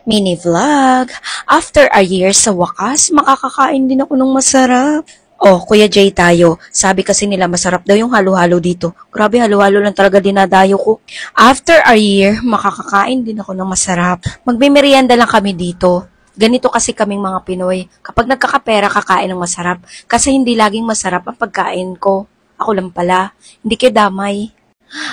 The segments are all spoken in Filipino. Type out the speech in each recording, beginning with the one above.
Mini vlog. After a year, sa wakas, makakakain din ako ng masarap. Oh, Kuya Jay tayo. Sabi kasi nila masarap daw yung halo-halo dito. Grabe, halo-halo lang talaga dinadayo ko. After a year, makakakain din ako ng masarap. Magmimerienda lang kami dito. Ganito kasi kaming mga Pinoy. Kapag nagkakapera, kakain ng masarap. Kasi hindi laging masarap ang pagkain ko. Ako lang pala. Hindi kayo damay.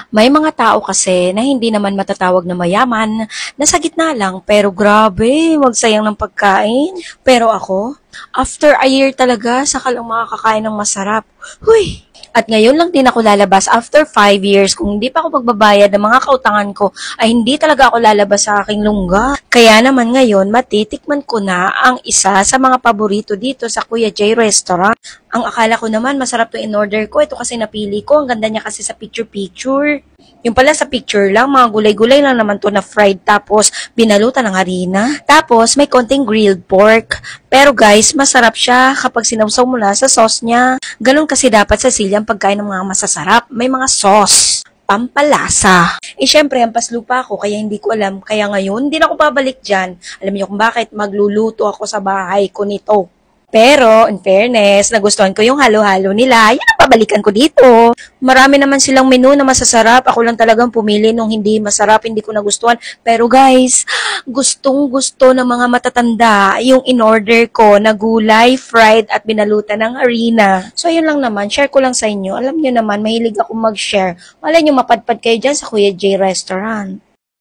May mga tao kasi na hindi naman matatawag na mayaman, nasa gitna lang, pero grabe, wag sayang ng pagkain. Pero ako, after a year talaga, saka lang makakakain ng masarap. Huy! At ngayon lang din ako lalabas after 5 years. Kung hindi pa ako magbabayad ng mga kautangan ko, ay hindi talaga ako lalabas sa aking lungga. Kaya naman ngayon, matitikman ko na ang isa sa mga paborito dito sa Kuya J Restaurant. Ang akala ko naman masarap to in order ko. Ito kasi napili ko. Ang ganda niya kasi sa picture-picture. Yung pala sa picture lang, mga gulay-gulay lang naman to na fried tapos binalutan ng harina. Tapos may konting grilled pork. Pero guys, masarap siya kapag sinawsaw mo na sa sauce niya. Ganun kasi dapat sa Sicily ang pagkain ng mga masasarap. May mga sauce. Pampalasa. Syempre, ang paslupa ko, kaya hindi ko alam. Kaya ngayon, hindi na ako babalik dyan. Alam niyo kung bakit magluluto ako sa bahay ko nito. Pero, in fairness, nagustuhan ko yung halo-halo nila. Yan ang babalikan ko dito. Marami naman silang menu na masasarap. Ako lang talagang pumili nung hindi masarap, hindi ko nagustuhan. Pero guys, gustong-gusto ng mga matatanda yung in-order ko na gulay, fried at binalutan ng harina. So, yun lang naman. Share ko lang sa inyo. Alam niyo naman, mahilig ako mag-share. Malay niyo mapadpad kayo dyan sa Kuya J Restaurant.